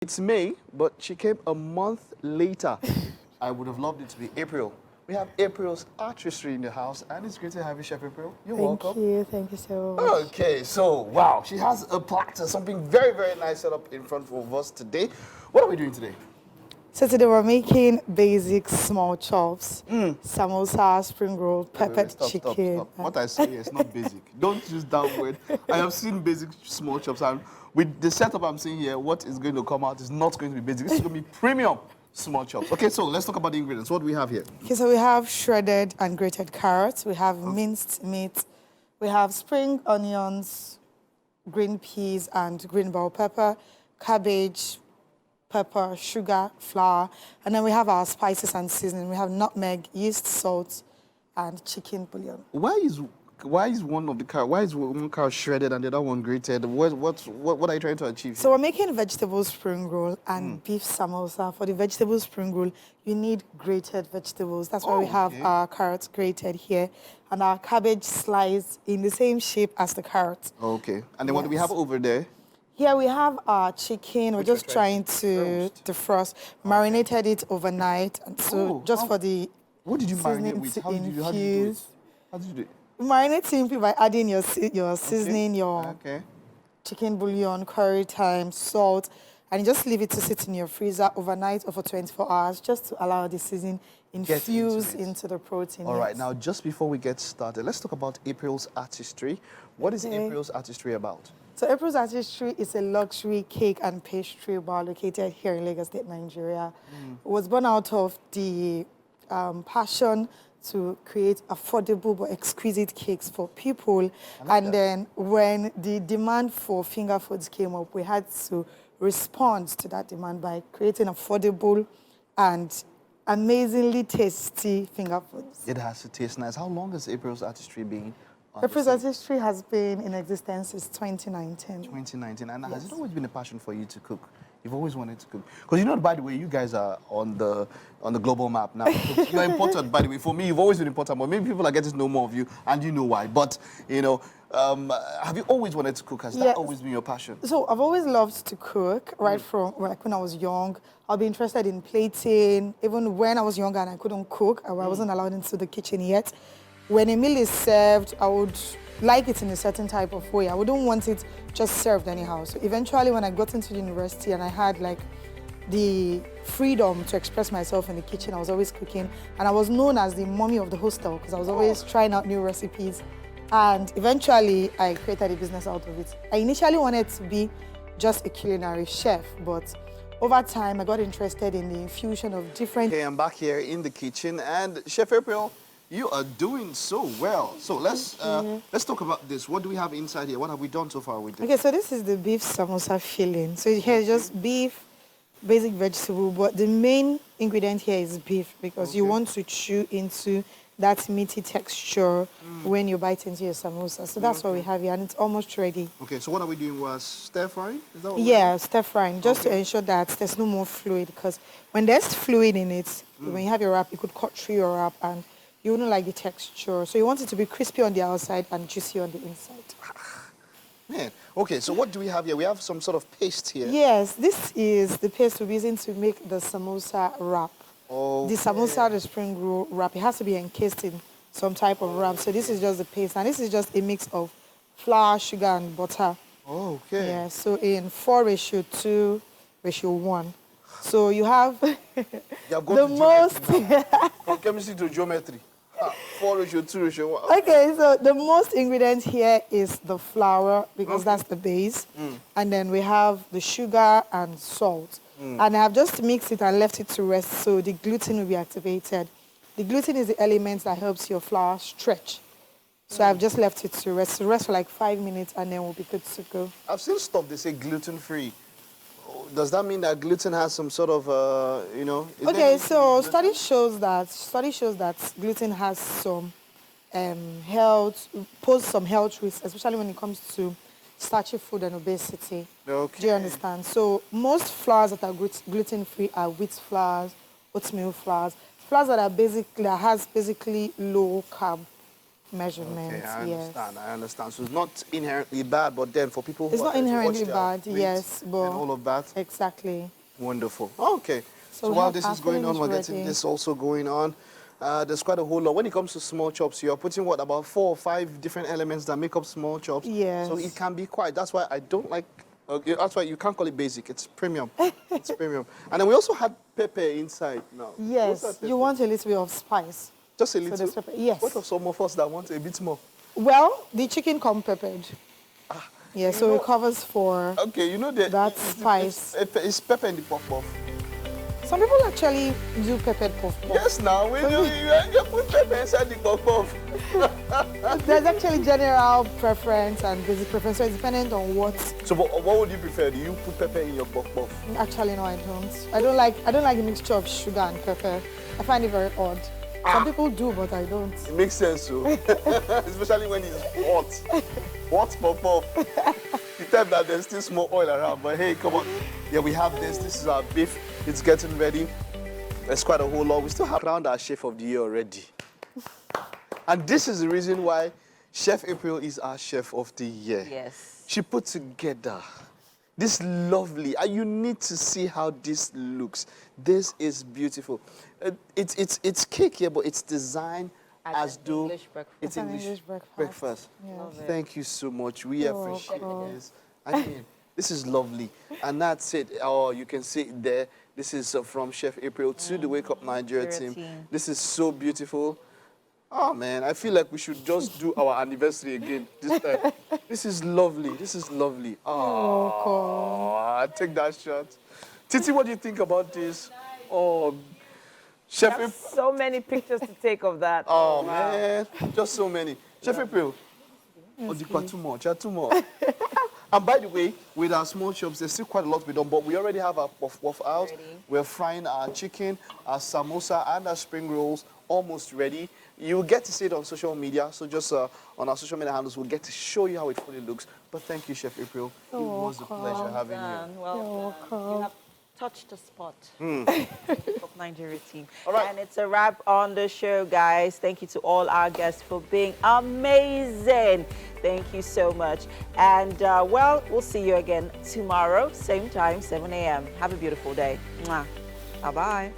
It's May, but she came a month later. I would have loved it to be April. We have April's artistry in the house, and it's great to have you, Chef April. You're welcome. Thank you so much. Okay, so wow, she has a platter, something very, very nice set up in front of us today. What are we doing today? So today we're making basic small chops, samosa, spring roll, peppered chicken. Stop. What I say here is not basic. Don't use that word. I have seen basic small chops, and with the setup I'm seeing here, what is going to come out is not going to be basic. This is going to be premium small chops. Okay, so let's talk about the ingredients. What do we have here? Okay, so we have shredded and grated carrots. We have minced meat. We have spring onions, green peas, and green bell pepper, cabbage, pepper, sugar, flour, and then we have our spices and seasoning. We have nutmeg, yeast, salt, and chicken bouillon. Why is one carrot shredded and the other one grated? What are you trying to achieve? So we're making vegetable spring roll and beef samosa. For the vegetable spring roll, you need grated vegetables. That's why we have our carrots grated here and our cabbage sliced in the same shape as the carrots. Okay. And then what do we have over there? Here we have our chicken. We're just trying to defrost. Marinated it overnight, and so just for the what did you marinate with? How did you do it? How did you do it? Marinate simply by adding your seasoning, your chicken bouillon, curry, thyme, salt, and you just leave it to sit in your freezer overnight or for 24 hours just to allow the seasoning infuse into the protein. All right, now just before we get started, let's talk about April's artistry. What is April's artistry about? So April's Artistry is a luxury cake and pastry bar located here in Lagos State, Nigeria. It was born out of the passion to create affordable but exquisite cakes for people. And then when the demand for finger foods came up, we had to respond to that demand by creating affordable and amazingly tasty finger foods. It has to taste nice. How long has April's Artistry been? April's Artistry has been in existence since 2019. 2019. And has it always been a passion for you to cook? You've always wanted to cook? Because you know, by the way, you guys are on the global map now. You're important, by the way. For me, you've always been important, but maybe people are getting to know more of you, and you know why. But, you know, have you always wanted to cook? Has that always been your passion? So I've always loved to cook, right from like when I was young. I'll be interested in plating. Even when I was younger and I couldn't cook, I wasn't allowed into the kitchen yet. When a meal is served, I would like it in a certain type of way. I wouldn't want it just served anyhow. So eventually when I got into university and I had like the freedom to express myself in the kitchen, I was always cooking. And I was known as the mommy of the hostel because I was always trying out new recipes. And eventually I created a business out of it. I initially wanted to be just a culinary chef, but over time I got interested in the infusion of different... Okay, I'm back here in the kitchen, and Chef April, you are doing so well. So let's talk about this. What do we have inside here? What have we done so far with this? Okay, so this is the beef samosa filling. So here's just beef, basic vegetable, but the main ingredient here is beef because you want to chew into that meaty texture when you bite into your samosa. So that's what we have here, and it's almost ready. Okay, so what are we doing? We're stir frying? Is that what stir frying, just to ensure that there's no more fluid, because when there's fluid in it, when you have your wrap, you could cut through your wrap and you wouldn't like the texture. So you want it to be crispy on the outside and juicy on the inside. Man, okay, so what do we have here? We have some sort of paste here. Yes, this is the paste we're using to make the samosa wrap. The samosa, the spring roll wrap, it has to be encased in some type of wrap. So this is just the paste, and this is just a mix of flour, sugar, and butter. Okay. Yeah, so in 4:2:1. So you have the most... From chemistry to geometry. 4:2:1. Okay, so the most ingredient here is the flour, because that's the base. And then we have the sugar and salt. And I have just mixed it and left it to rest so the gluten will be activated. The gluten is the element that helps your flour stretch. So I've just left it to rest for like 5 minutes, and then we'll be good to go. I've seen stuff they say gluten-free. Does that mean that gluten has some sort of, you know... Okay, so study shows that gluten has some pose some health risks, especially when it comes to starchy food and obesity. Okay. Do you understand? So most flours that are gluten-free are wheat flours, oatmeal flours, flours that are basically low carb measurements. Okay, I Yes. understand. I understand. So it's not inherently bad, but then for people who It's are not trying to watch inherently their bad, weight yes, but and all of that. exactly. Wonderful. Okay. So So we while have this our is going filling on, is we're getting ready. this also going on. There's quite a whole lot. When it comes to small chops, you're putting what, about 4 or 5 different elements that make up small chops. Yes. So it can be quite. That's why I don't like. Okay, that's why you can't call it basic. It's premium. It's premium. And then we also had pepper inside now. What's that Yes, pepper? you want a little bit of spice. Just a So little. there's pepper. Yes. What of some of us that want a bit more? Well, the chicken come peppered. Yeah, you so know- it covers for Okay, you know that that spice. It's pepper in the puff puff. Some people actually do peppered puff puff. Yes, now when you put pepper inside the puff puff. There's actually general preference and basic preference, so it's dependent on what. So what would you prefer? Do you put pepper in your puff puff? Actually, no, I don't. I don't like the mixture of sugar and pepper. I find it very odd. Some people do, but I don't. It makes sense, so especially when it's hot. Hot puff puff. You tell that there's still small oil around, but hey, come on. Yeah, we have this. This is our beef. It's getting ready. There's quite a whole lot. We still have crowned our chef of the year already. And this is the reason why Chef April is our chef of the year. Yes. She put together this lovely, and you need to see how this looks. This is beautiful. It's cake here, but it's designed as an though English breakfast. it's An English English breakfast. breakfast. Yeah. Love it. Thank you so much. We You're appreciate welcome. this. I mean, this is lovely. And that's it. Oh, you can see it there. This is from Chef April to the Wake Up Nigeria Nigeria team. team. This is so beautiful. Oh, man, I feel like we should just do our anniversary again this time. This is lovely. This is lovely. Oh, I take that shot. Titi, what do you think about this? Oh, Chef April. So many pictures to take of that. Oh, Wow. man, just so many. Chef April. Oh, too much. Too much. And by the way, with our small shops, there's still quite a lot we done, but we already have our puff puff out. Ready. We're frying our chicken, our samosa, and our spring rolls almost ready. You'll get to see it on social media, so just on our social media handles, we'll get to show you how it fully looks. But thank you, Chef April. It was a pleasure having you. Done. Well You're done. welcome. You have touched the spot of Nigeria team. All right. And it's a wrap on the show, guys. Thank you to all our guests for being amazing. Thank you so much. And, well, we'll see you again tomorrow, same time, 7 a.m. Have a beautiful day. Mwah. Bye-bye.